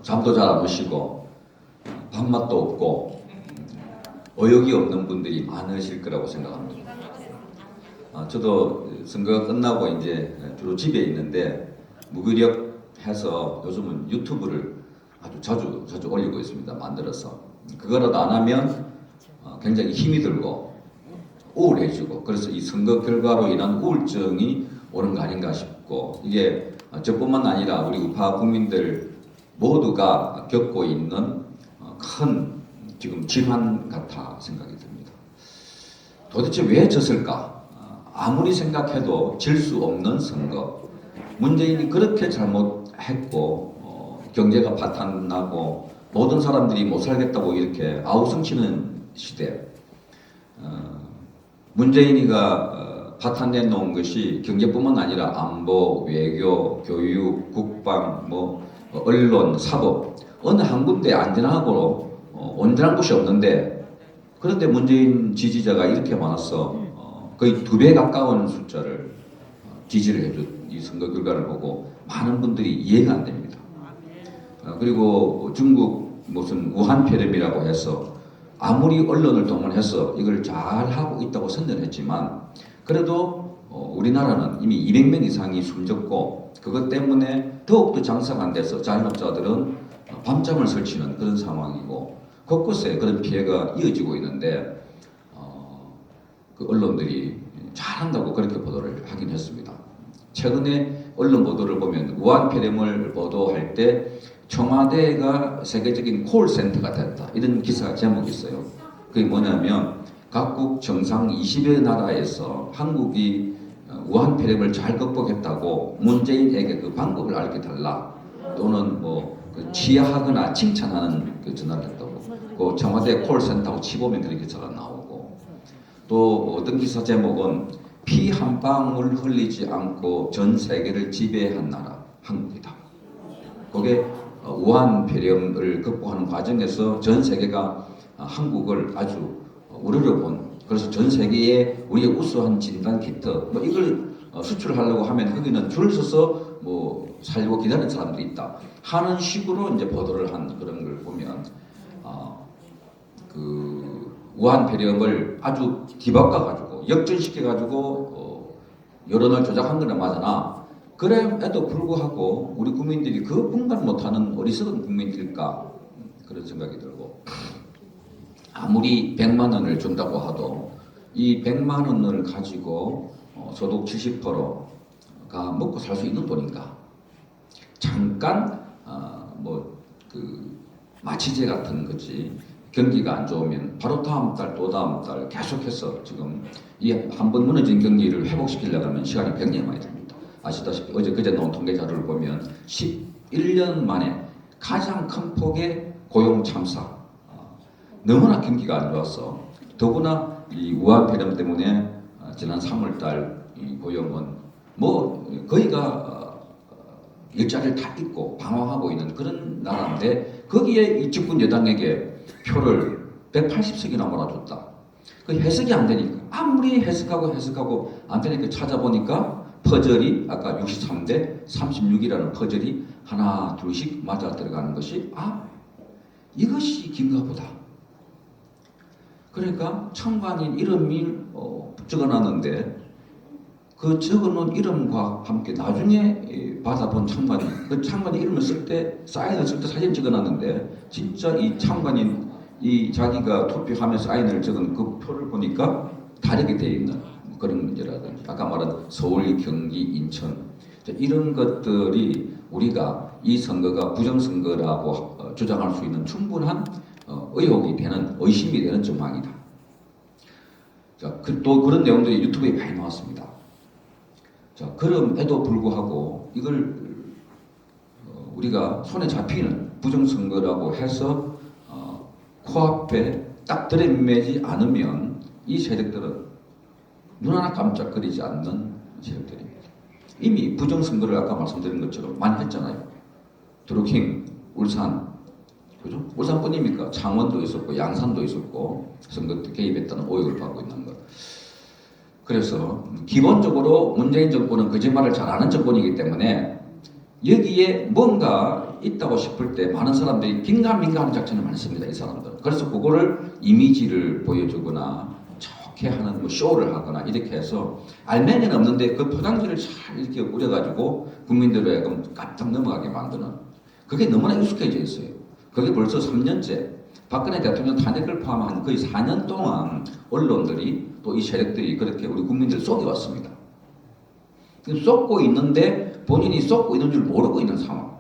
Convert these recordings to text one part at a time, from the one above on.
잠도 잘 안 오시고 밥맛도 없고 어역이 없는 분들이 많으실 거라고 생각합니다. 저도 선거가 끝나고 이제 주로 집에 있는데 무기력해서 요즘은 유튜브를 아주 자주 올리고 있습니다. 만들어서 그거라도 안 하면 굉장히 힘이 들고 우울해지고, 그래서 이 선거 결과로 인한 우울증이 오는 거 아닌가 싶고, 이게 저뿐만 아니라 우리 우파 국민들 모두가 겪고 있는 큰 지금 질환 같아 생각이 듭니다. 도대체 왜 졌을까? 아무리 생각해도 질 수 없는 선거. 문재인이 그렇게 잘못했고 경제가 파탄나고 모든 사람들이 못 살겠다고 이렇게 아우성치는 시대. 문재인이가 파탄내 놓은 것이 경제뿐만 아니라 안보, 외교, 교육, 국방, 언론, 사법, 어느 한 군데 안전하고 온전한 곳이 없는데, 그런데 문재인 지지자가 이렇게 많아서 거의 2배 가까운 숫자를 지지를 해준 이 선거 결과를 보고 많은 분들이 이해가 안 됩니다. 그리고 중국 무슨 우한폐렴이라고 해서 아무리 언론을 동원해서 이걸 잘 하고 있다고 선전했지만, 그래도 우리나라는 이미 200명 이상이 숨졌고, 그것 때문에 더욱더 장사가 안 돼서 자영업자들은 밤잠을 설치는 그런 상황이고, 곳곳에 그런 피해가 이어지고 있는데 그 언론들이 잘한다고 그렇게 보도를 하긴 했습니다. 최근에 언론 보도를 보면 우한폐렴을 보도할 때 청와대가 세계적인 콜센터가 됐다, 이런 기사 제목이 있어요. 그게 뭐냐면 각국 정상 20여 나라에서 한국이 우한폐렴을 잘 극복했다고 문재인에게 그 방법을 알려달라, 또는 치하하거나 칭찬하는 그 전화를 했다고, 그 청와대 콜센터하고 치보면 그런 기사가 나오고, 또 어떤 기사 제목은 피 한 방울 흘리지 않고 전 세계를 지배한 나라 한국이다. 그게 우한폐렴을 극복하는 과정에서 전 세계가 한국을 아주 우러러본, 그래서 전 세계에 우리의 우수한 진단 키트 이걸 수출하려고 하면 거기는 줄 서서 살고 기다리는 사람들이 있다 하는 식으로 이제 보도를 한 그런 걸 보면 그 우한폐렴을 아주 뒤바꿔가지고 역전시켜가지고 여론을 조작한 거는 맞으나, 그럼에도 불구하고 우리 국민들이 그 분간 못하는 어리석은 국민들일까, 그런 생각이 들고, 아무리 100만 원을 준다고 하도 이 100만 원을 가지고 소득 70%가 먹고 살 수 있는 돈인가? 잠깐 마취제 같은 거지. 경기가 안 좋으면 바로 다음 달 또 다음 달 계속해서 지금 이 한 번 무너진 경기를 회복시키려고 하면 시간이 굉장히 많이 듭니다. 아시다시피 그제 나온 통계 자료를 보면 11년 만에 가장 큰 폭의 고용 참사. 너무나 경기가 안 좋아서, 더구나 이 우한폐렴 때문에 지난 3월달 이 고용은 거의가 일자리를 다 잊고 방황하고 있는 그런 나라인데, 거기에 이 집권 여당에게 표를 180석이나 몰아줬다. 그 해석이 안 되니까, 아무리 해석하고 안 되니까 찾아보니까 퍼즐이 아까 63대 36이라는 퍼즐이 하나 둘씩 맞아 들어가는 것이 이것이 긴가 보다. 그러니까 청관인 이름이 적어놨는데, 그 적어놓은 이름과 함께 나중에 받아본 청관인, 그 청관인 이름을 쓸 때, 사인을 쓸 때 사진 적어놨는데, 진짜 이 청관인 이 자기가 투표하며 사인을 적은 그 표를 보니까 다르게 되어 있는 그런 문제라든지, 아까 말한 서울, 경기, 인천, 이런 것들이 우리가 이 선거가 부정선거라고 주장할 수 있는 충분한 의혹이 되는, 의심이 되는 정황이다. 또 그런 내용들이 유튜브에 많이 나왔습니다. 그럼에도 불구하고 이걸 우리가 손에 잡히는 부정선거라고 해서 코앞에 딱 들이매지 않으면 이 세력들은 눈 하나 깜짝거리지 않는 세력들입니다. 이미 부정선거를 아까 말씀드린 것처럼 많이 했잖아요. 드루킹, 울산, 그죠? 울산뿐입니까? 창원도 있었고 양산도 있었고 선거 때 개입했다는 오역을 받고 있는 것. 그래서 기본적으로 문재인 정권은 거짓말을 잘하는 정권이기 때문에 여기에 뭔가 있다고 싶을 때 많은 사람들이 긴가민가하는 작전을 많이 씁니다. 이 사람들. 그래서 그거를 이미지를 보여주거나 좋게 하는 뭐 쇼를 하거나 이렇게 해서 알맹이는 없는데 그 포장지를 잘 이렇게 우려가지고 국민들에 하여금 깜짝 넘어가게 만드는 그게 너무나 익숙해져 있어요. 그게 벌써 3년째 박근혜 대통령 탄핵을 포함한 거의 4년 동안 언론들이 또 이 세력들이 그렇게 우리 국민들 속여왔습니다. 쏟고 있는데 본인이 쏟고 있는 줄 모르고 있는 상황.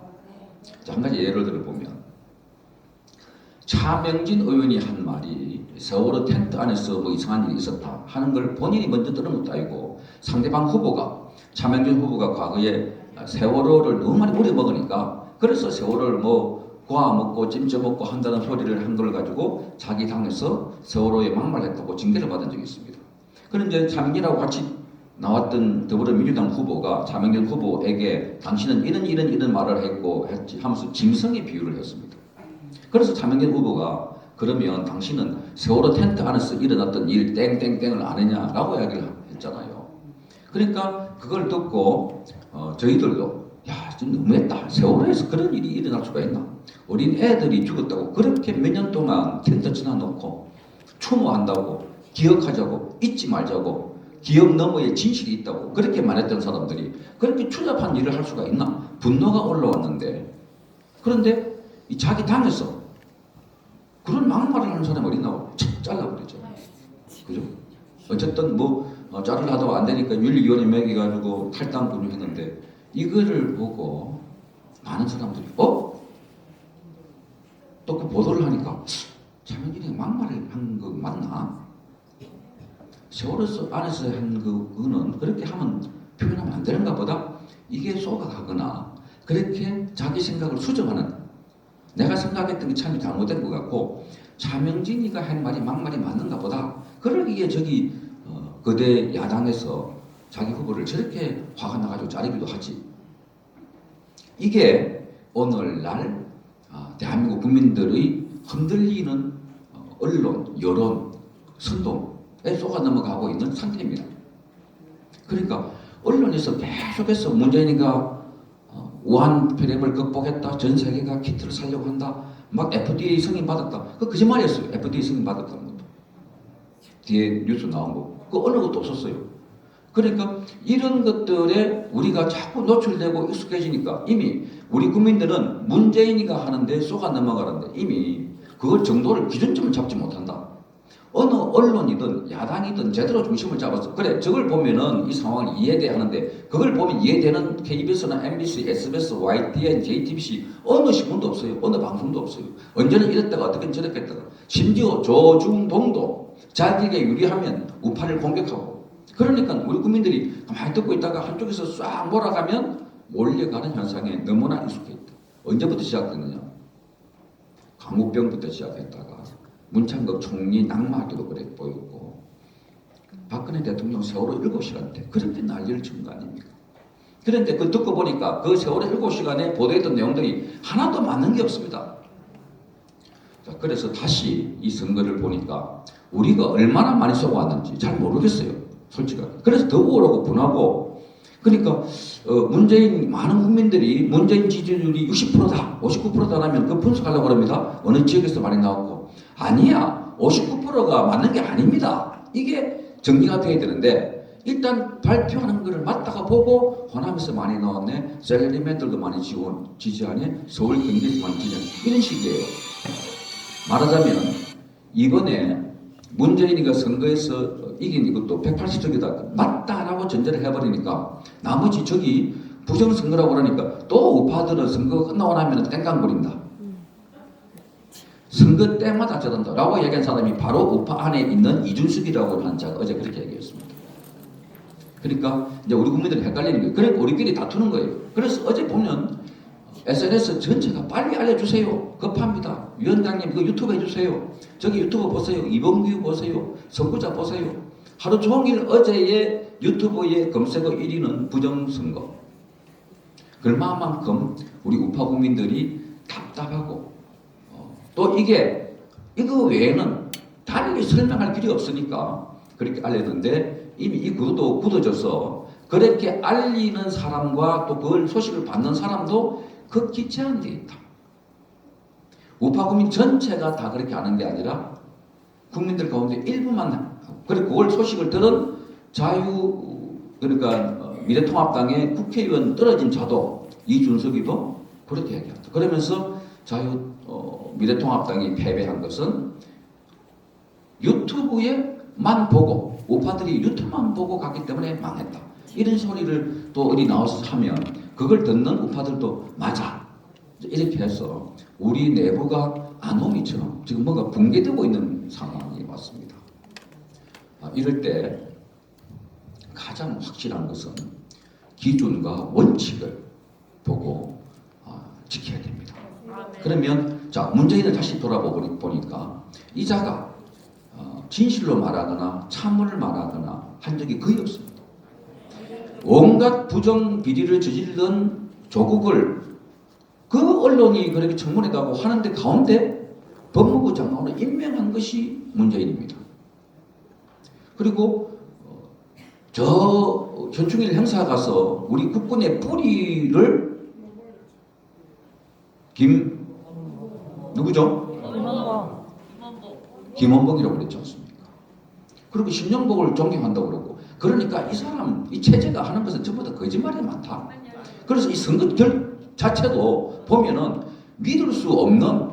자, 한 가지 예를 들어보면 차명진 의원이 한 말이 세월호 텐트 안에서 뭐 이상한 일이 있었다 하는 걸 본인이 먼저 들은 것도 아니고 상대방 후보가 차명진 후보가 과거에 세월호를 너무 많이 우려먹으니까 그래서 세월호를 뭐 고아 먹고 찜쪄 먹고 한다는 소리를 한 걸 가지고 자기 당에서 세월호에 막말했다고 징계를 받은 적이 있습니다. 그런데 차명진하고 같이 나왔던 더불어민주당 후보가 차명진 후보에게 당신은 이런 말을 했고 했지 하면서 짐승의 비유를 했습니다. 그래서 차명진 후보가 그러면 당신은 세월호 텐트 안에서 일어났던 일 땡땡땡을 아느냐라고 이야기를 했잖아요. 그러니까 그걸 듣고 저희들도 야, 좀 너무했다. 세월호에서 그런 일이 일어날 수가 있나? 어린 애들이 죽었다고 그렇게 몇 년 동안 텐트 쳐놔놓고 추모한다고 기억하자고 잊지 말자고 기억 너머에 진실이 있다고 그렇게 말했던 사람들이 그렇게 추잡한 일을 할 수가 있나? 분노가 올라왔는데 그런데 이 자기 당에서 그런 막말을 하는 사람이 어딨나고 척 잘라버리죠. 그죠? 어쨌든 뭐 자를 하다가 안 되니까 윤리위원회 매겨가지고 탈당 했는데 이거를 보고 많은 사람들이 또 그 보도를 하니까 차명진이 막말을 한 거 맞나? 세월호 안에서 한 그거는 그렇게 하면 표현하면 안 되는가 보다 이게 속아가거나 그렇게 자기 생각을 수정하는 내가 생각했던 게 참 잘못된 것 같고 차명진이가 한 말이 막말이 맞는가 보다 그러기에 저기 거대 야당에서 자기 후보를 저렇게 화가 나가지고 자르기도 하지. 이게 오늘날 대한민국 국민들의 흔들리는 언론, 여론, 선동에 쏘가 넘어가고 있는 상태입니다. 그러니까 언론에서 계속해서 문재인이가 우한 폐렴을 극복했다. 전 세계가 키트를 살려고 한다. 막 FDA 승인 받았다. 그 거짓말이었어요. FDA 승인 받았다는 것도. 뒤에 뉴스 나온 거. 그 어느 것도 없었어요. 그러니까 이런 것들에 우리가 자꾸 노출되고 익숙해지니까 이미 우리 국민들은 문재인이가 하는데 쏘가 넘어가는데 이미 그걸 정도를 기준점을 잡지 못한다. 어느 언론이든 야당이든 제대로 중심을 잡아서 그래 저걸 보면은 이 상황을 이해돼 하는데 그걸 보면 이해되는 KBS나 MBC, SBS, YTN, JTBC 어느 신문도 없어요. 어느 방송도 없어요. 언제는 이랬다가 어떻게 저렇게 했다가 심지어 조중동도 자기에게 유리하면 우파를 공격하고 그러니까 우리 국민들이 가만히 듣고 있다가 한쪽에서 싹 몰아가면 몰려가는 현상에 너무나 익숙해 있다. 언제부터 시작됐느냐? 광우병부터 시작했다가 문창극 총리 낙마도 그래 보였고 박근혜 대통령 세월호 7시간 때 그렇게 난리를 친 거 아닙니까? 그런데 그 듣고 보니까 그 세월호 7시간에 보도했던 내용들이 하나도 맞는 게 없습니다. 자, 그래서 다시 이 선거를 보니까 우리가 얼마나 많이 쏘아왔는지 잘 모르겠어요. 솔직하게. 그래서 더 우울하고 분하고 그러니까 문재인 많은 국민들이 문재인 지지율이 60%다 59%다라면 그 분석하려고 합니다. 어느 지역에서 많이 나왔고 아니야 59%가 맞는 게 아닙니다. 이게 정리가 돼야 되는데 일단 발표하는 거를 맞다가 보고 호남에서 많이 나왔네 셀러리맨들도 많이 지지하네 서울 경기에서 많이 지지하네 이런 식이에요. 말하자면 이번에 문재인이가 선거에서 이긴 이것도 180석이다. 맞다라고 전제를 해버리니까 나머지 저기 부정선거라고 그러니까 또 우파들은 선거가 끝나고 나면 땡깡부린다. 선거 때마다 저런다. 라고 얘기한 사람이 바로 우파 안에 있는 이준석이라고 하는 자가 어제 그렇게 얘기했습니다. 그러니까 이제 우리 국민들이 헷갈리는 거예요. 그러니까 우리끼리 다투는 거예요. 그래서 어제 보면 SNS 전체가 빨리 알려주세요. 급합니다. 위원장님 이거 유튜브 해주세요. 저기 유튜브 보세요. 이범규 보세요. 선구자 보세요. 하루 종일 어제의 유튜브의 검색어 1위는 부정선거. 그만큼 우리 우파 국민들이 답답하고 또 이거 외에는 다르게 설명할 필요 없으니까 그렇게 알렸는데 이미 이 구도도 굳어져서 그렇게 알리는 사람과 또 그걸 소식을 받는 사람도 극히 제한되어 있다. 우파 국민 전체가 다 그렇게 하는 게 아니라 국민들 가운데 일부만 하고, 그리고 그걸 소식을 들은 그러니까 미래통합당의 국회의원 떨어진 자도 이준석이도 그렇게 얘기한다. 그러면서 미래통합당이 패배한 것은 유튜브에만 보고, 우파들이 유튜브만 보고 갔기 때문에 망했다. 이런 소리를 또 어디 나와서 하면 그걸 듣는 우파들도 맞아. 이렇게 해서 우리 내부가 아노미처럼 지금 뭔가 붕괴되고 있는 상황이 왔습니다. 이럴 때 가장 확실한 것은 기준과 원칙을 보고 지켜야 됩니다. 그러면 자, 문재인을 다시 돌아보니까 이 자가 진실로 말하거나 참을 말하거나 한 적이 거의 없습니다. 온갖 부정 비리를 저지르던 조국을 그 언론이 그렇게 청문회 가고 하는데 가운데 법무부 장관으로 임명한 것이 문재인입니다. 그리고 저 현충일 행사 가서 우리 국군의 뿌리를 누구죠? 김원봉이라고 그랬지 않습니까? 그리고 신영복을 존경한다고 그러고, 그러니까 이 사람, 이 체제가 하는 것은 전부 다 거짓말이 많다. 그래서 이 선거 자체도 보면은 믿을 수 없는,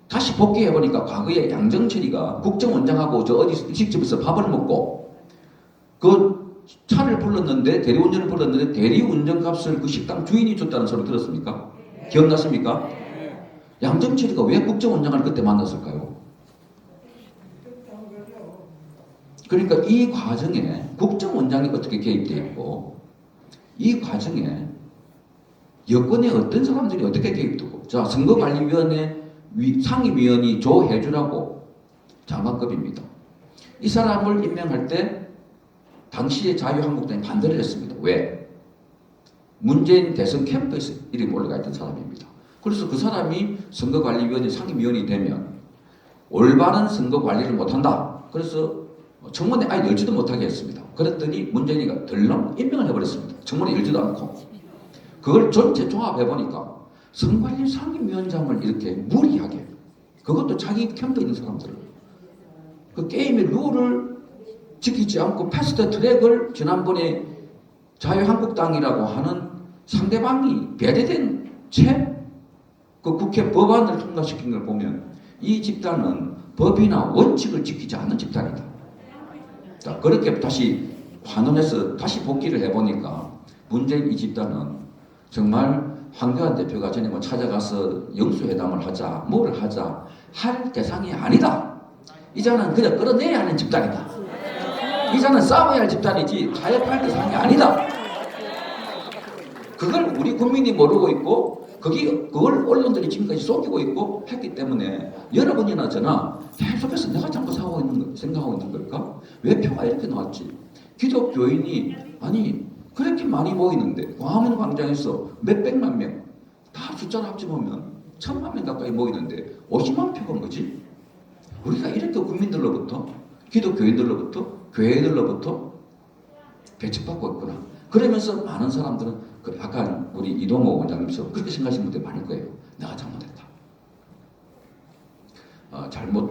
다시 복귀해보니까 과거에 양정철이가 국정원장하고 저 어디 음식집에서 밥을 먹고 그 차를 불렀는데, 대리운전을 불렀는데 대리운전 값을 그 식당 주인이 줬다는 소리 들었습니까? 기억났습니까? 양정철이가 왜 국정원장을 그때 만났을까요? 그러니까 이 과정에 국정원장이 어떻게 개입되어 있고, 이 과정에 여권의 어떤 사람들이 어떻게 개입되고, 자, 선거관리위원회 상임위원이 조혜주라고 장관급입니다. 이 사람을 임명할 때 당시에 자유한국당이 반대를 했습니다. 왜? 문재인 대선 캠프에서 이름이 올라가 있던 사람입니다. 그래서 그 사람이 선거관리위원회 상임위원이 되면 올바른 선거관리를 못한다. 그래서 청문회 아예 열지도 못하게 했습니다. 그랬더니 문재인이가 덜렁 임명을 해버렸습니다. 청문회 열지도 않고. 그걸 전체 종합해보니까 선관위 상임위원장을 이렇게 무리하게, 그것도 자기 캠프에 있는 사람들을, 그 게임의 룰을 지키지 않고 패스트 트랙을 지난번에 자유한국당이라고 하는 상대방이 배제된 그 국회 법안을 통과시킨 걸 보면 이 집단은 법이나 원칙을 지키지 않는 집단이다. 자, 그렇게 다시 환원해서 다시 복귀를 해보니까 문재인 이 집단은 정말 황교안 대표가 전에 뭐 찾아가서 영수회담을 하자, 뭘 하자 할 대상이 아니다. 이자는 그냥 끌어내야 하는 집단이다. 이자는 싸워야 할 집단이지 타협할 대상이 아니다. 그걸 우리 국민이 모르고 있고, 그걸 언론들이 지금까지 속이고 있고 했기 때문에 여러분이나 저나 계속해서 내가 잘못하고 생각하고 있는 걸까? 왜 표가 이렇게 나왔지? 기독교인이 아니 그렇게 많이 모이는데 광화문 광장에서 몇백만 명, 다 숫자를 합쳐보면 1000만 명 가까이 모이는데 50만 표가 뭐지? 우리가 이렇게 국민들로부터, 기독교인들로부터, 교회들로부터 배척받고 있구나. 그러면서 많은 사람들은 아까 우리 이동호 원장님처럼 그렇게 생각하시는 분들이 많을 거예요. 내가 잘못했다.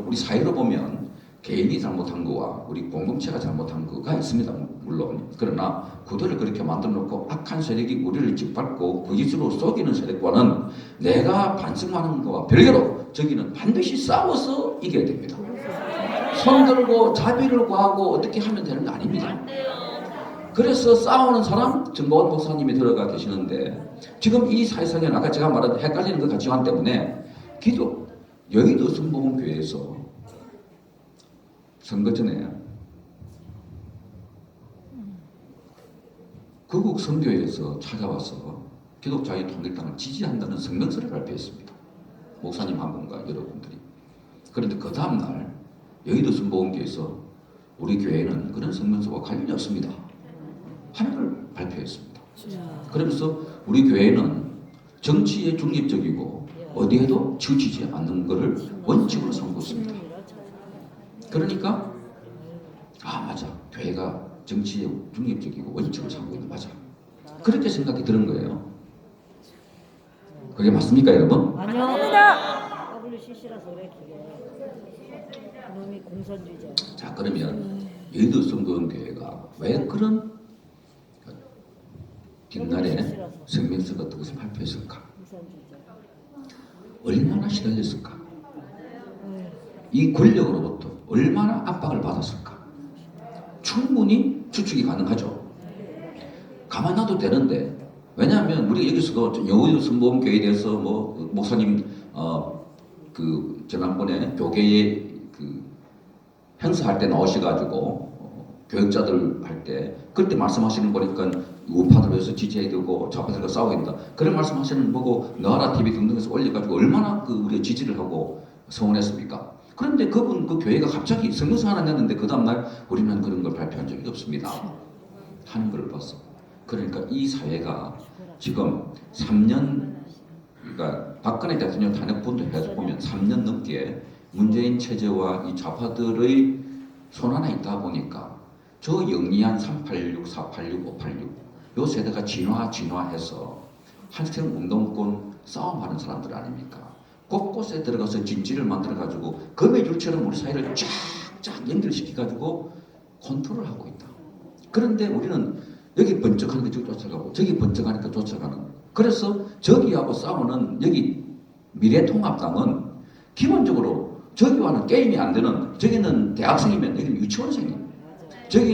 우리 사회로 보면 개인이 잘못한 거와 우리 공동체가 잘못한 거가 있습니다. 물론. 그러나 구도를 그렇게 만들어 놓고 악한 세력이 우리를 짓밟고 그 짓으로 속이는 세력과는 내가 반성하는 것과 별개로 저기는 반드시 싸워서 이겨야 됩니다. 손들고 자비를 구하고 어떻게 하면 되는 거 아닙니다. 그래서 싸우는 사람 정보원 목사님이 들어가 계시는데, 지금 이 사회상에는 아까 제가 말한 헷갈리는 그 가치관 때문에 여의도 성복음교회에서 선거 전에 거국 선교회에서 찾아와서 기독자유통일당을 지지한다는 성명서를 발표했습니다. 목사님 한 분과 여러분들이. 그런데 그 다음날 여의도 성복음교회에서 우리 교회는 그런 성명서와 관련이 없습니다 하는 걸 발표했습니다. 그러면서 우리 교회는 정치에 중립적이고 어디에도 치우치지 않는 것을 원칙으로 삼고 있습니다. 그러니까 맞아, 교회가 정치에 중립적이고 원칙을 삼고 있는 맞아. 그렇게 생각이 드는 거예요. 그게 맞습니까, 여러분? 아닙니다. WCC라서 그래 그게. 그놈이 공산주의자. 자, 그러면 여의도 성도연교회가 왜 그런 뒷날에 성명서 같은 것을 발표했을까? 공산주의자. 얼마나 시달렸을까? 이 권력으로부터 얼마나 압박을 받았을까? 충분히 추측이 가능하죠. 가만 놔도 되는데, 왜냐하면 우리 여기서도 여의도 성모교회에 대해서 뭐 목사님 그 지난번에 교계에 그 행사할 때 나오셔가지고 교육자들 할 때 그때 말씀하시는 거 보니까 우파들 위해서 지지해야 되고 좌파들과 싸워야 된다. 그런 말씀하시는 거 보고 나라 TV 등등에서 올려가지고 얼마나 그 우리가 지지를 하고 성원했습니까? 그런데 그분 그 교회가 갑자기 성명서 하나 냈는데 그 다음날 우리는 그런 걸 발표한 적이 없습니다. 하는 걸 봤어. 그러니까 이 사회가 지금 3년, 그러니까 박근혜 대통령 탄핵분도 해서 보면 3년 넘게 문재인 체제와 이 좌파들의 손 안에 있다 보니까 저 영리한 386, 486, 586 요 세대가 진화해서 한생 운동권 싸움하는 사람들 아닙니까? 곳곳에 들어가서 진지를 만들어가지고 거미줄처럼 우리 사회를 쫙쫙 연결시켜가지고 컨트롤하고 있다. 그런데 우리는 여기 번쩍하니까 저기 쫓아가고 저기 번쩍하니까 쫓아가는. 그래서 저기하고 싸우는 여기 미래통합당은 기본적으로 저기와는 게임이 안 되는, 저기는 대학생이면 여기는 유치원생이에요. 저기